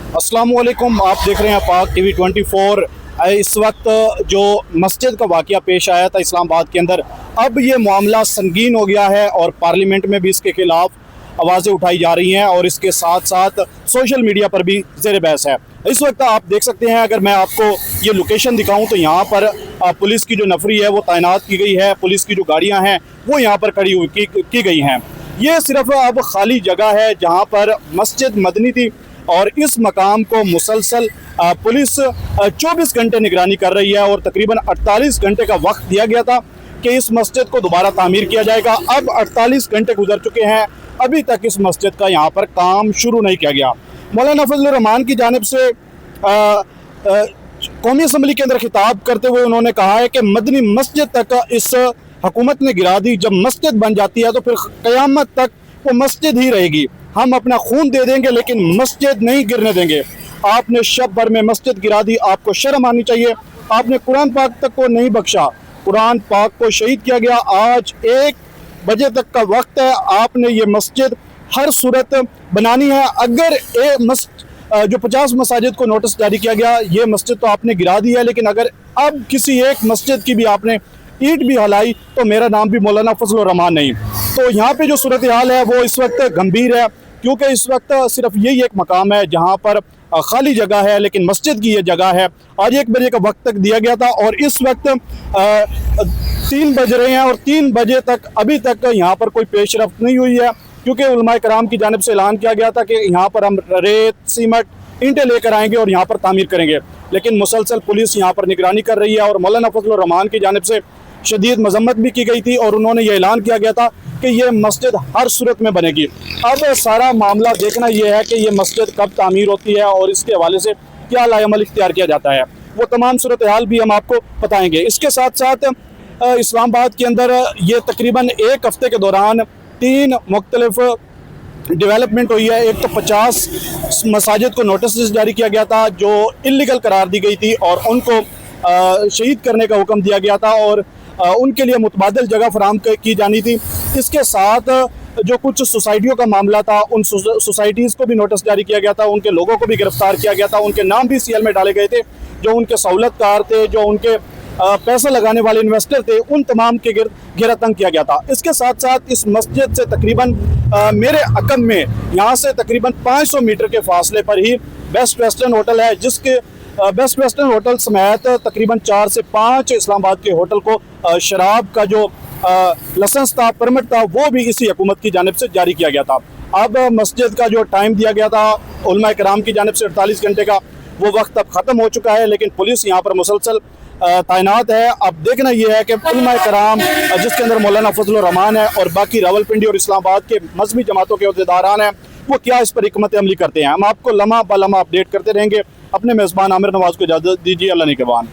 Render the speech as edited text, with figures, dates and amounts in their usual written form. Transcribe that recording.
अस्सलाम वालेकुम, आप देख रहे हैं पाक टीवी 24। इस वक्त जो मस्जिद का वाक़या पेश आया था इस्लामाबाद के अंदर, अब ये मामला संगीन हो गया है और पार्लियामेंट में भी इसके खिलाफ आवाज़ें उठाई जा रही हैं और इसके साथ साथ सोशल मीडिया पर भी ज़ेर बहस है। इस वक्त आप देख सकते हैं, अगर मैं आपको ये लोकेशन दिखाऊं तो यहाँ पर पुलिस की जो नफरी है वो तैनात की गई है, पुलिस की जो गाड़ियाँ हैं वो यहाँ पर खड़ी हुई की गई हैं। ये सिर्फ अब खाली जगह है जहाँ पर मस्जिद मदनी थी और इस मकाम को मुसलसल पुलिस 24 घंटे निगरानी कर रही है और तकरीबन 48 घंटे का वक्त दिया गया था कि इस मस्जिद को दोबारा तामीर किया जाएगा। अब 48 घंटे गुजर चुके हैं, अभी तक इस मस्जिद का यहाँ पर काम शुरू नहीं किया गया। मौलाना फजल रहमान की जानिब से कौमी असम्बली के अंदर खिताब करते हुए उन्होंने कहा है कि मदनी मस्जिद तक इस हुकूमत ने गिरा दी। जब मस्जिद बन जाती है तो फिर क़यामत तक वो मस्जिद ही रहेगी। हम अपना खून दे देंगे लेकिन मस्जिद नहीं गिरने देंगे। आपने शब भर में मस्जिद गिरा दी, आपको शर्म आनी चाहिए। आपने कुरान पाक तक को नहीं बख्शा, कुरान पाक को शहीद किया गया। आज 1 बजे तक का वक्त है, आपने ये मस्जिद हर सूरत बनानी है। अगर जो 50 मसाजिद को नोटिस जारी किया गया, ये मस्जिद तो आपने गिरा दी है, लेकिन अगर अब किसी एक मस्जिद की भी आपने ईंट भी हलाई तो मेरा नाम भी मौलाना फजल रहमान नहीं। तो यहाँ पे जो सूरत हाल है वो इस वक्त गंभीर है, क्योंकि इस वक्त सिर्फ यही एक मकाम है जहाँ पर खाली जगह है, लेकिन मस्जिद की ये जगह है। आज 1 बजे का वक्त तक दिया गया था और इस वक्त 3 बज रहे हैं और 3 बजे तक अभी तक यहाँ पर कोई पेशरफ्त नहीं हुई है, क्योंकि उलमाए कराम की जानिब से ऐलान किया गया था कि यहाँ पर हम रेत, सीमेंट, ईंटें लेकर आएंगे और यहाँ पर तामीर करेंगे। लेकिन मुसलसल पुलिस यहाँ पर निगरानी कर रही है और मौलाना फजल रहमान की जानिब से शदीद मजम्मत भी की गई थी और उन्होंने ये ऐलान किया गया था कि ये मस्जिद हर सूरत में बनेगी। अब सारा मामला देखना ये है कि ये मस्जिद कब तामीर होती है और इसके हवाले से क्या लाएमल इख्तियार किया जाता है, वो तमाम सूरत हाल भी हम आपको बताएंगे। इसके साथ साथ इस्लामाबाद के अंदर ये तकरीबन 1 हफ्ते के दौरान 3 मुख्तलिफ डेवलपमेंट हुई है। एक तो 50 मसाजिद को नोटिस जारी किया गया था जो इल्लीगल करार दी गई थी और उनको शहीद करने का हुक्म दिया गया था और उनके लिए मुतबादिल जगह फराहम की जानी थी। इसके साथ जो कुछ सोसाइटियों का मामला था, उन सोसाइटीज़ को भी नोटिस जारी किया गया था, उनके लोगों को भी गिरफ्तार किया गया था, उनके नाम भी सीएल में डाले गए थे। जो उनके सहूलतकार थे, जो उनके पैसा लगाने वाले इन्वेस्टर थे, उन तमाम के घेरा तंग किया गया था। इसके साथ साथ इस मस्जिद से तकरीबन मेरे अकम में यहाँ से तकरीबन 500 मीटर के फासले पर ही बेस्ट वेस्टर्न होटल है, जिसके बेस्ट वेस्टर्न होटल समेत तकरीबन 4 से 5 इस्लामाबाद के होटल को शराब का जो लाइसेंस था, परमिट था, वो भी इसी हुकूमत की जानिब से जारी किया गया था। अब मस्जिद का जो टाइम दिया गया था उलमाए कराम की जानिब से 48 घंटे का, वो वक्त अब ख़त्म हो चुका है, लेकिन पुलिस यहाँ पर मुसलसल तैनात है। अब देखना ये है कि उलमाए कराम, जिसके अंदर मौलाना फजल रहमान है और बाकी रावलपिंडी और इस्लामाबाद के मजहबी जमातों के अहदेदारान हैं, वो क्या इस पर हिकमत अमली करते हैं। हम आपको लम्हा ब लम्हा अपडेट करते रहेंगे। अपने मेज़बान आमिर नवाज़ को इजाज़त दीजिए। अल्लाह निगहबान।